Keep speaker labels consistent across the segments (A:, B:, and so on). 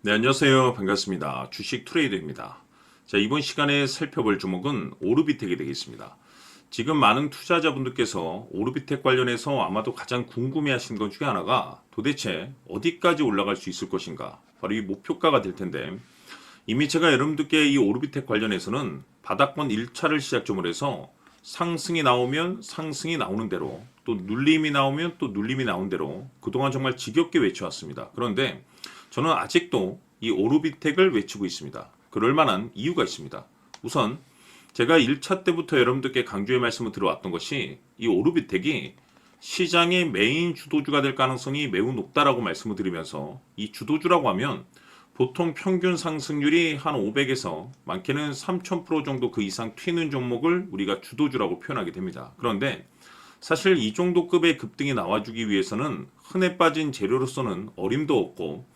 A: 네, 안녕하세요. 반갑습니다. 주식 트레이더입니다. 자, 이번 시간에 살펴볼 종목은 오르비텍이 되겠습니다. 지금 많은 투자자분들께서 오르비텍 관련해서 아마도 가장 궁금해하시는 것 중에 하나가 도대체 어디까지 올라갈 수 있을 것인가? 바로 이 목표가가 될 텐데, 이미 제가 여러분들께 이 오르비텍 관련해서는 바닥권 1차를 시작점으로 해서 상승이 나오면 상승이 나오는 대로, 또 눌림이 나오면 또 눌림이 나오는 대로 그동안 정말 지겹게 외쳐왔습니다. 그런데 저는 아직도 이 오르비텍을 외치고 있습니다. 그럴 만한 이유가 있습니다. 우선 제가 1차 때부터 여러분들께 강조의 말씀을 들어왔던 것이 이 오르비텍이 시장의 메인 주도주가 될 가능성이 매우 높다라고 말씀을 드리면서, 이 주도주라고 하면 보통 평균 상승률이 한 500에서 많게는 3000% 정도 그 이상 튀는 종목을 우리가 주도주라고 표현하게 됩니다. 그런데 사실 이 정도 급의 급등이 나와주기 위해서는 흔해 빠진 재료로서는 어림도 없고,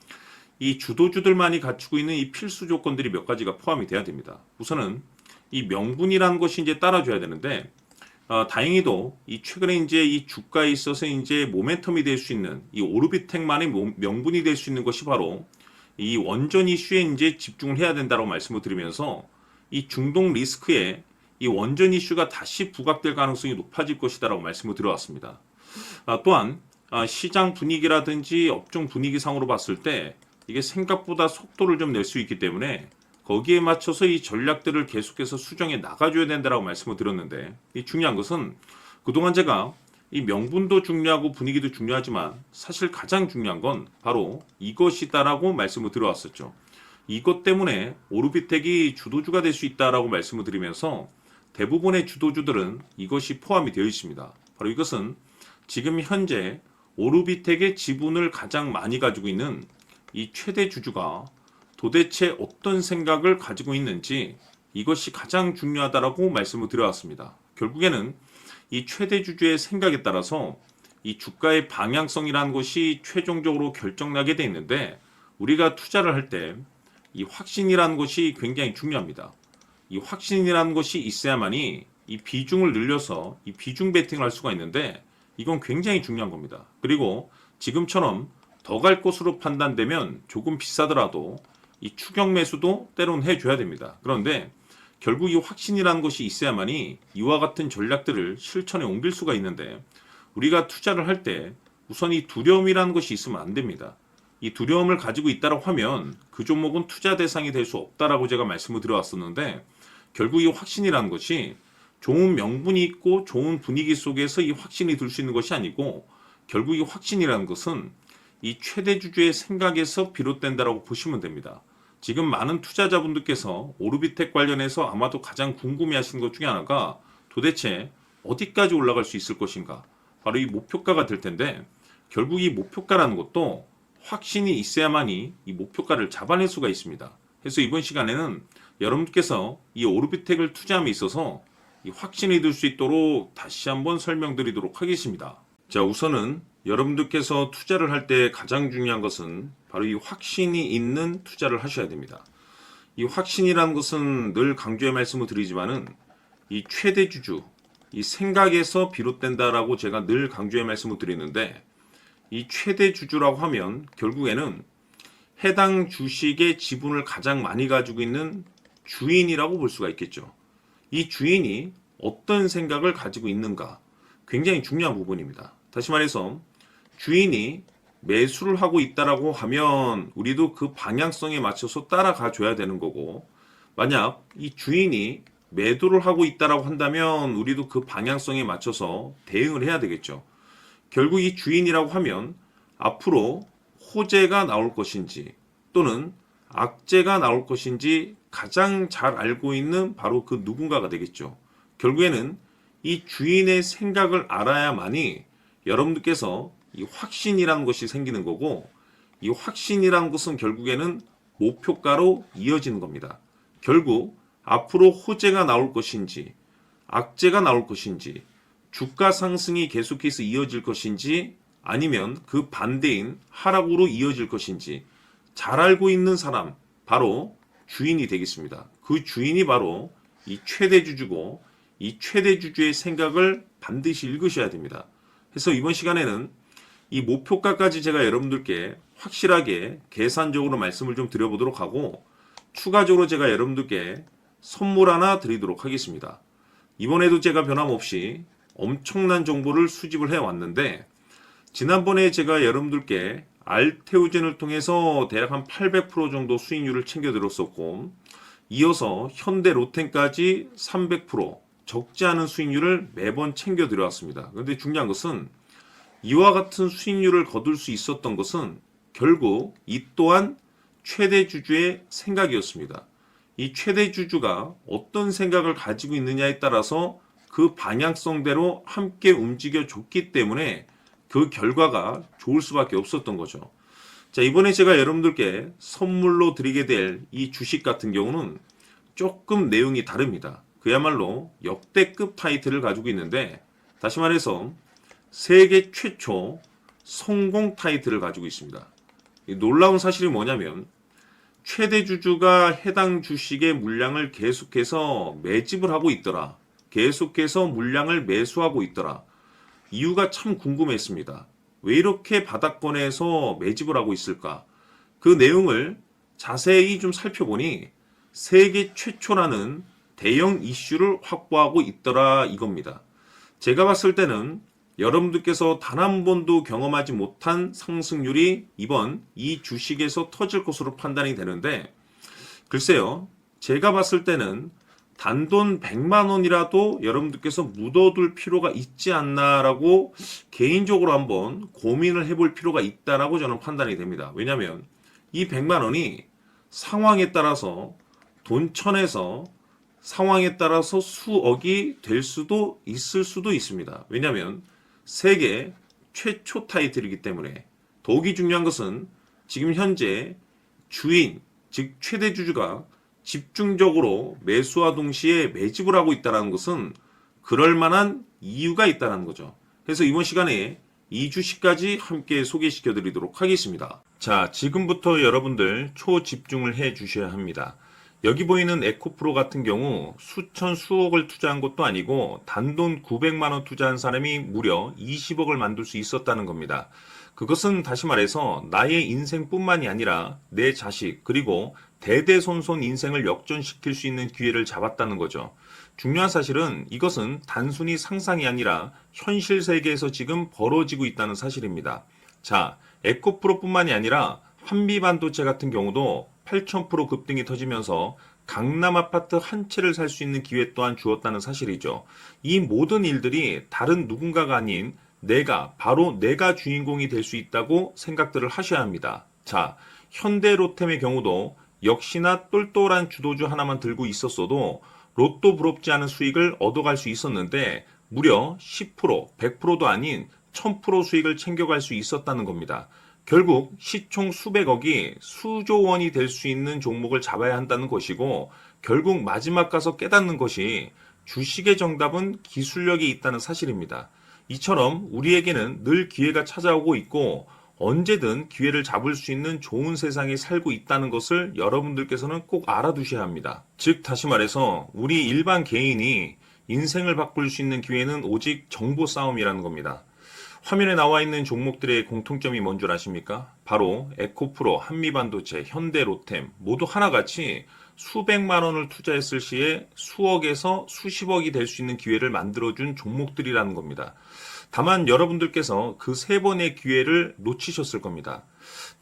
A: 이 주도주들만이 갖추고 있는 이 필수 조건들이 몇 가지가 포함이 돼야 됩니다. 우선은 이 명분이라는 것이 이제 따라줘야 되는데, 다행히도 이 최근에 이제 이 주가에 있어서 이제 모멘텀이 될 수 있는 이 오르비텍만의 명분이 될 수 있는 것이 바로 이 원전 이슈에 이제 집중을 해야 된다고 말씀을 드리면서, 이 중동 리스크에 이 원전 이슈가 다시 부각될 가능성이 높아질 것이다라고 말씀을 드려왔습니다. 또한 시장 분위기라든지 업종 분위기상으로 봤을 때 이게 생각보다 속도를 좀 낼 수 있기 때문에 거기에 맞춰서 이 전략들을 계속해서 수정해 나가줘야 된다라고 말씀을 드렸는데, 이 중요한 것은 그동안 제가 이 명분도 중요하고 분위기도 중요하지만 사실 가장 중요한 건 바로 이것이다라고 말씀을 드려왔었죠. 이것 때문에 오르비텍이 주도주가 될 수 있다라고 말씀을 드리면서 대부분의 주도주들은 이것이 포함이 되어 있습니다. 바로 이것은 지금 현재 오르비텍의 지분을 가장 많이 가지고 있는 이 최대 주주가 도대체 어떤 생각을 가지고 있는지, 이것이 가장 중요하다라고 말씀을 드려왔습니다. 결국에는 이 최대 주주의 생각에 따라서 이 주가의 방향성이라는 것이 최종적으로 결정나게 돼 있는데, 우리가 투자를 할 때 이 확신이라는 것이 굉장히 중요합니다. 이 확신이라는 것이 있어야만이 이 비중을 늘려서 이 비중 베팅을 할 수가 있는데, 이건 굉장히 중요한 겁니다. 그리고 지금처럼 더 갈 것으로 판단되면 조금 비싸더라도 이 추격 매수도 때론 해줘야 됩니다. 그런데 결국 이 확신이라는 것이 있어야만이 이와 같은 전략들을 실천에 옮길 수가 있는데, 우리가 투자를 할 때 우선 이 두려움이라는 것이 있으면 안 됩니다. 이 두려움을 가지고 있다고 하면 그 종목은 투자 대상이 될 수 없다라고 제가 말씀을 드려왔었는데, 결국 이 확신이라는 것이 좋은 명분이 있고 좋은 분위기 속에서 이 확신이 들 수 있는 것이 아니고, 결국 이 확신이라는 것은 이 최대 주주의 생각에서 비롯된다라고 보시면 됩니다. 지금 많은 투자자분들께서 오르비텍 관련해서 아마도 가장 궁금해하시는 것 중에 하나가 도대체 어디까지 올라갈 수 있을 것인가, 바로 이 목표가가 될 텐데, 결국 이 목표가라는 것도 확신이 있어야만이 이 목표가를 잡아낼 수가 있습니다. 그래서 이번 시간에는 여러분께서 이 오르비텍을 투자함에 있어서 이 확신이 들 수 있도록 다시 한번 설명드리도록 하겠습니다. 자, 우선은 여러분들께서 투자를 할 때 가장 중요한 것은 바로 이 확신이 있는 투자를 하셔야 됩니다. 이 확신이라는 것은 늘 강조의 말씀을 드리지만은 이 최대 주주, 이 생각에서 비롯된다라고 제가 늘 강조의 말씀을 드리는데, 이 최대 주주라고 하면 결국에는 해당 주식의 지분을 가장 많이 가지고 있는 주인이라고 볼 수가 있겠죠. 이 주인이 어떤 생각을 가지고 있는가, 굉장히 중요한 부분입니다. 다시 말해서 주인이 매수를 하고 있다라고 하면 우리도 그 방향성에 맞춰서 따라가 줘야 되는 거고, 만약 이 주인이 매도를 하고 있다라고 한다면 우리도 그 방향성에 맞춰서 대응을 해야 되겠죠. 결국 이 주인이라고 하면 앞으로 호재가 나올 것인지 또는 악재가 나올 것인지 가장 잘 알고 있는 바로 그 누군가가 되겠죠. 결국에는 이 주인의 생각을 알아야만이 여러분들께서 이 확신이라는 것이 생기는 거고, 이 확신이라는 것은 결국에는 목표가로 이어지는 겁니다. 결국 앞으로 호재가 나올 것인지 악재가 나올 것인지, 주가 상승이 계속해서 이어질 것인지 아니면 그 반대인 하락으로 이어질 것인지 잘 알고 있는 사람, 바로 주인이 되겠습니다. 그 주인이 바로 이 최대 주주고, 이 최대 주주의 생각을 반드시 읽으셔야 됩니다. 그래서 이번 시간에는 이 목표가까지 제가 여러분들께 확실하게 계산적으로 말씀을 좀 드려보도록 하고 추가적으로 제가 여러분들께 선물 하나 드리도록 하겠습니다. 이번에도 제가 변함없이 엄청난 정보를 수집을 해왔는데 지난번에 제가 여러분들께 알테오젠을 통해서 대략 한 800% 정도 수익률을 챙겨드렸었고 이어서 현대 로템까지 300% 적지 않은 수익률을 매번 챙겨드려왔습니다. 그런데 중요한 것은 이와 같은 수익률을 거둘 수 있었던 것은 결국 이 또한 최대 주주의 생각이었습니다. 이 최대 주주가 어떤 생각을 가지고 있느냐에 따라서 그 방향성대로 함께 움직여 줬기 때문에 그 결과가 좋을 수밖에 없었던 거죠. 자, 이번에 제가 여러분들께 선물로 드리게 될 이 주식 같은 경우는 조금 내용이 다릅니다. 그야말로 역대급 타이틀을 가지고 있는데 다시 말해서 세계 최초 성공 타이틀을 가지고 있습니다. 이 놀라운 사실이 뭐냐면 최대 주주가 해당 주식의 물량을 계속해서 매집을 하고 있더라. 계속해서 물량을 매수하고 있더라. 이유가 참 궁금했습니다. 왜 이렇게 바닥권에서 매집을 하고 있을까? 그 내용을 자세히 좀 살펴보니 세계 최초라는 대형 이슈를 확보하고 있더라 이겁니다. 제가 봤을 때는 여러분들께서 단 한 번도 경험하지 못한 상승률이 이번 이 주식에서 터질 것으로 판단이 되는데 글쎄요. 제가 봤을 때는 단돈 100만 원이라도 여러분들께서 묻어둘 필요가 있지 않나라고 개인적으로 한번 고민을 해볼 필요가 있다라고 저는 판단이 됩니다. 왜냐하면 이 100만 원이 상황에 따라서 돈천에서 상황에 따라서 수억이 될 수도 있을 수도 있습니다. 왜냐하면 세계 최초 타이틀이기 때문에 더욱이 중요한 것은 지금 현재 주인, 즉 최대 주주가 집중적으로 매수와 동시에 매집을 하고 있다는 것은 그럴 만한 이유가 있다는 거죠. 그래서 이번 시간에 이 주식까지 함께 소개시켜 드리도록 하겠습니다. 자, 지금부터 여러분들 초집중을 해 주셔야 합니다. 여기 보이는 에코프로 같은 경우 수천 수억을 투자한 것도 아니고 단돈 900만 원 투자한 사람이 무려 20억을 만들 수 있었다는 겁니다. 그것은 다시 말해서 나의 인생뿐만이 아니라 내 자식 그리고 대대손손 인생을 역전시킬 수 있는 기회를 잡았다는 거죠. 중요한 사실은 이것은 단순히 상상이 아니라 현실 세계에서 지금 벌어지고 있다는 사실입니다. 자, 에코프로뿐만이 아니라 한미반도체 같은 경우도 8,000% 급등이 터지면서 강남 아파트 한 채를 살 수 있는 기회 또한 주었다는 사실이죠. 이 모든 일들이 다른 누군가가 아닌 바로 내가 주인공이 될 수 있다고 생각들을 하셔야 합니다. 자, 현대로템의 경우도 역시나 똘똘한 주도주 하나만 들고 있었어도 로또 부럽지 않은 수익을 얻어갈 수 있었는데 무려 10%, 100%도 아닌 1000% 수익을 챙겨갈 수 있었다는 겁니다. 결국 시총 수백억이 수조 원이 될 수 있는 종목을 잡아야 한다는 것이고 결국 마지막 가서 깨닫는 것이 주식의 정답은 기술력이 있다는 사실입니다. 이처럼 우리에게는 늘 기회가 찾아오고 있고 언제든 기회를 잡을 수 있는 좋은 세상에 살고 있다는 것을 여러분들께서는 꼭 알아두셔야 합니다. 즉 다시 말해서 우리 일반 개인이 인생을 바꿀 수 있는 기회는 오직 정보 싸움이라는 겁니다. 화면에 나와 있는 종목들의 공통점이 뭔 줄 아십니까? 바로 에코프로, 한미반도체, 현대로템 모두 하나같이 수백만 원을 투자했을 시에 수억에서 수십억이 될 수 있는 기회를 만들어준 종목들이라는 겁니다. 다만 여러분들께서 그 세 번의 기회를 놓치셨을 겁니다.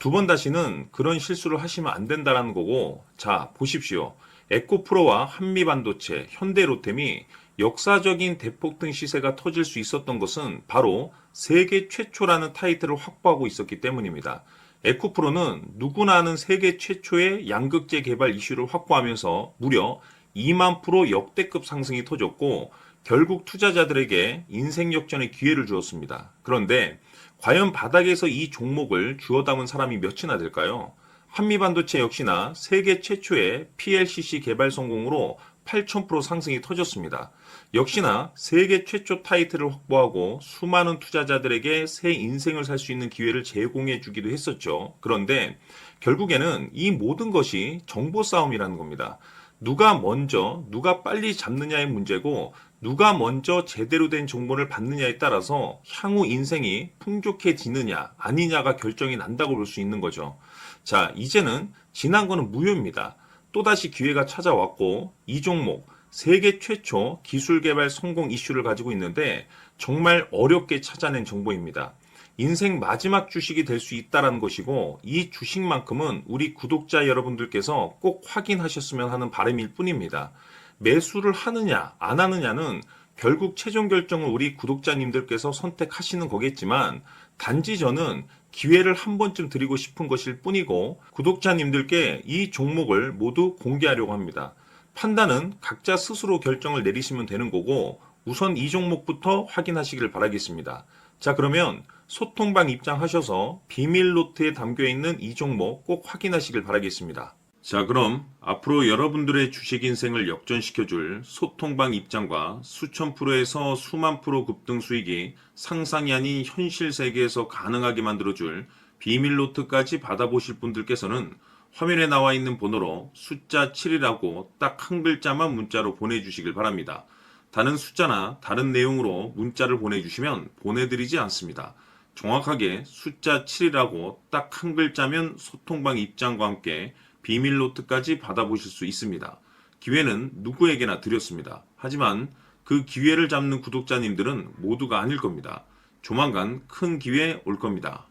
A: 두 번 다시는 그런 실수를 하시면 안 된다는 거고 자 보십시오. 에코프로와 한미반도체, 현대로템이 역사적인 대폭등 시세가 터질 수 있었던 것은 바로 세계 최초라는 타이틀을 확보하고 있었기 때문입니다. 에코프로는 누구나 아는 세계 최초의 양극재 개발 이슈를 확보하면서 무려 2만 프로 역대급 상승이 터졌고 결국 투자자들에게 인생 역전의 기회를 주었습니다. 그런데 과연 바닥에서 이 종목을 주워 담은 사람이 몇이나 될까요? 한미반도체 역시나 세계 최초의 PLCC 개발 성공으로 8,000% 상승이 터졌습니다. 역시나 세계 최초 타이틀을 확보하고 수많은 투자자들에게 새 인생을 살 수 있는 기회를 제공해 주기도 했었죠. 그런데 결국에는 이 모든 것이 정보 싸움이라는 겁니다. 누가 먼저, 누가 빨리 잡느냐의 문제고 누가 먼저 제대로 된 정보를 받느냐에 따라서 향후 인생이 풍족해지느냐 아니냐가 결정이 난다고 볼 수 있는 거죠. 자, 이제는 지난 거는 무효입니다. 또다시 기회가 찾아왔고 이 종목 세계 최초 기술 개발 성공 이슈를 가지고 있는데 정말 어렵게 찾아낸 정보입니다. 인생 마지막 주식이 될 수 있다는 것이고 이 주식만큼은 우리 구독자 여러분들께서 꼭 확인하셨으면 하는 바람일 뿐입니다. 매수를 하느냐 안 하느냐는 결국 최종 결정을 우리 구독자님들께서 선택하시는 거겠지만 단지 저는 기회를 한 번쯤 드리고 싶은 것일 뿐이고 구독자님들께 이 종목을 모두 공개하려고 합니다. 판단은 각자 스스로 결정을 내리시면 되는 거고 우선 이 종목부터 확인하시길 바라겠습니다. 자, 그러면 소통방 입장하셔서 비밀 노트에 담겨 있는 이 종목 꼭 확인하시길 바라겠습니다. 자, 그럼 앞으로 여러분들의 주식 인생을 역전시켜줄 소통방 입장과 수천 프로에서 수만 프로 급등 수익이 상상이 아닌 현실 세계에서 가능하게 만들어줄 비밀 노트까지 받아보실 분들께서는 화면에 나와 있는 번호로 숫자 7이라고 딱 한 글자만 문자로 보내주시길 바랍니다. 다른 숫자나 다른 내용으로 문자를 보내주시면 보내드리지 않습니다. 정확하게 숫자 7이라고 딱 한 글자면 소통방 입장과 함께 비밀 노트까지 받아보실 수 있습니다. 기회는 누구에게나 드렸습니다. 하지만 그 기회를 잡는 구독자님들은 모두가 아닐 겁니다. 조만간 큰 기회 올 겁니다.